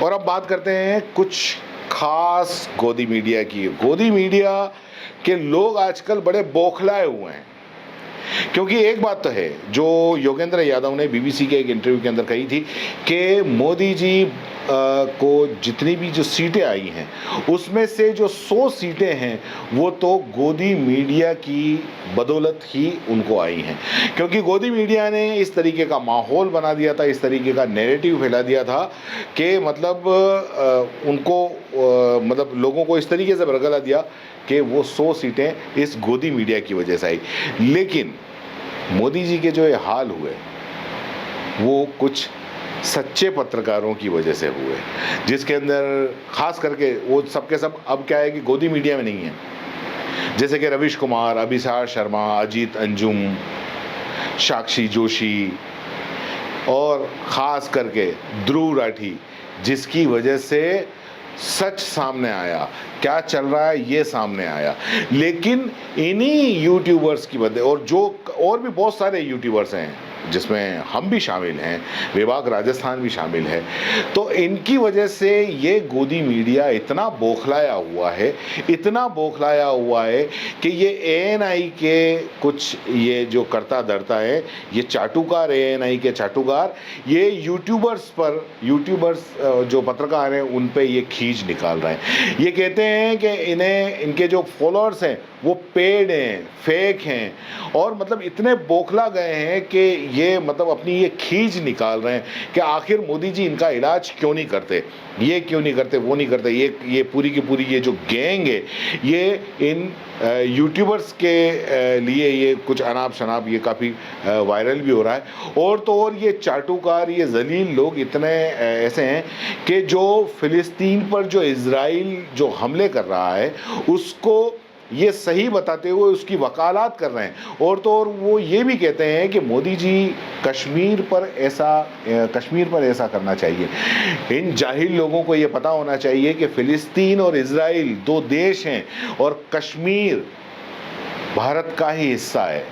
और अब बात करते हैं कुछ खास गोदी मीडिया की। गोदी मीडिया के लोग आजकल बड़े बौखलाए हुए हैं, क्योंकि एक बात तो है जो योगेंद्र यादव ने बीबीसी के एक इंटरव्यू के अंदर कही थी कि मोदी जी को जितनी भी जो सीटें आई हैं उसमें से जो 100 सीटें हैं वो तो गोदी मीडिया की बदौलत ही उनको आई हैं, क्योंकि गोदी मीडिया ने इस तरीके का माहौल बना दिया था, इस तरीके का नैरेटिव फैला दिया था कि मतलब उनको मतलब लोगों को इस तरीके से भड़का दिया कि वो 100 सीटें इस गोदी मीडिया की वजह से आई। लेकिन मोदी जी के जो ये हाल हुए वो कुछ सच्चे पत्रकारों की वजह से हुए, जिसके अंदर खास करके वो सबके सब अब क्या है कि गोदी मीडिया में नहीं है, जैसे कि रवीश कुमार, अभिसार शर्मा, अजीत अंजुम, साक्षी जोशी और ख़ास करके ध्रुव राठी, जिसकी वजह से सच सामने आया, क्या चल रहा है ये सामने आया। लेकिन इन्हीं यूट्यूबर्स की वजह और भी बहुत सारे यूट्यूबर्स हैं जिसमें हम भी शामिल हैं, विभाग राजस्थान भी शामिल है, तो इनकी वजह से ये गोदी मीडिया इतना बौखलाया हुआ है, इतना बौखलाया हुआ है कि ये एएनआई के कुछ ये जो करता धरता है, ये चाटुकार एएनआई के चाटुकार, ये यूट्यूबर्स जो पत्रकार हैं उन पे ये खींच निकाल रहे हैं। ये कहते हैं कि इनके जो फॉलोअर्स हैं वो पेड हैं, फेक हैं, और मतलब इतने बौखला गए हैं कि ये मतलब अपनी ये खींच निकाल रहे हैं कि आखिर मोदी जी इनका इलाज क्यों नहीं करते, ये क्यों नहीं करते, वो नहीं करते। ये पूरी की पूरी ये जो गैंग है ये इन यूट्यूबर्स के लिए ये कुछ अनाप शनाप ये काफ़ी वायरल भी हो रहा है। और तो और ये चाटुकार, ये जलील लोग इतने ऐसे हैं कि जो फ़िलिस्तीन पर जो इज़राइल जो हमले कर रहा है उसको ये सही बताते हुए उसकी वकालत कर रहे हैं। और तो और वो ये भी कहते हैं कि मोदी जी कश्मीर पर ऐसा करना चाहिए। इन जाहिल लोगों को ये पता होना चाहिए कि फ़िलिस्तीन और इज़राइल 2 देश हैं और कश्मीर भारत का ही हिस्सा है।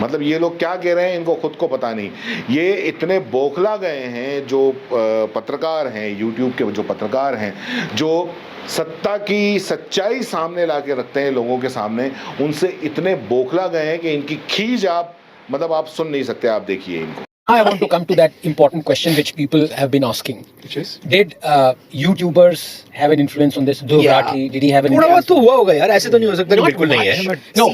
मतलब ये लोग क्या कह रहे हैं इनको खुद को पता नहीं। ये इतने बौखला गए हैं जो पत्रकार हैं, यूट्यूब के जो पत्रकार हैं, जो सत्ता की सच्चाई सामने ला के रखते हैं लोगों के सामने, उनसे इतने बौखला गए हैं कि इनकी खींच आप सुन नहीं सकते। आप देखिए इनको। I want to come to that important question which people have been asking. Which is? Did YouTubers have an influence on this? Dhruv Rathi, did he have an थोड़ा बहुत influence? तो हुआ होगा यार, ऐसे तो नहीं हो सकता कि बिल्कुल नहीं है। No,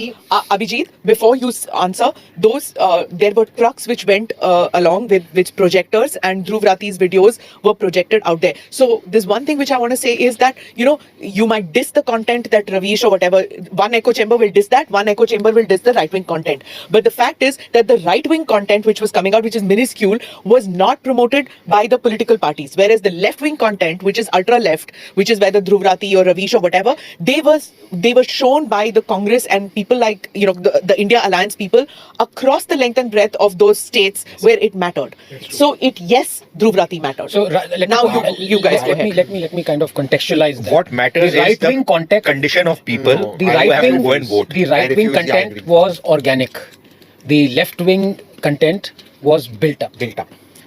Abhijit, before you answer, there were trucks which went along with projectors, and Dhruv Rathi's videos were projected out there. So there's one thing which I want to say is that, you know, you might diss the content that Ravish or whatever, one echo chamber will diss that, one echo chamber will diss the right-wing content. But the fact is that the right-wing content which was coming out, which is minuscule, was not promoted by the political parties, whereas the left-wing content, which is ultra-left, which is whether Dhruv Rathi or Ravish or whatever, they were shown by the Congress and people like, you know, the India Alliance people across the length and breadth of those states where it mattered. So yes, Dhruv Rathi mattered. So now you guys go ahead. Let me kind of contextualize that. What matters the is the right-wing content, condition of people the who have to right-wing go and vote. The right-wing I refuse, I content agree. was organic. The left-wing content was built up.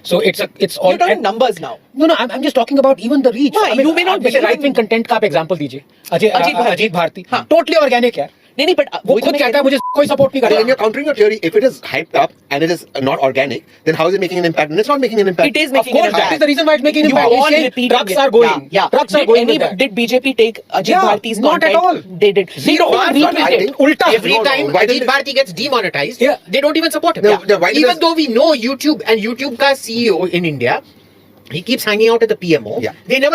So it's all. You're talking numbers now. No, I'm just talking about even the reach. Why? You may not जैसे believe right wing content का आप example दीजिए। अजीत भारती हाँ। totally organic है। नहीं but वो खुद कहता है मुझे कोई support नहीं But when करेगा। you're countering your theory, if it is hyped up and it is not organic, then how is it making an impact? And it's not making an impact. It is Of making an course, that impact. is the reason why it's making an You impact. all He's saying repeating trucks it. are going. Yeah. Trucks are going with that. Did BJP take Ajit Yeah, Bharti's not at content? all. They did. Zero. They don't I retweet it. think Ulta. Every No, no, time why Ajit did- Bharti gets demonetized, Yeah. they don't even support him. Why did Even this- though we know YouTube and YouTube ka CEO in India, he keeps hanging out at the PMO. Yeah. They never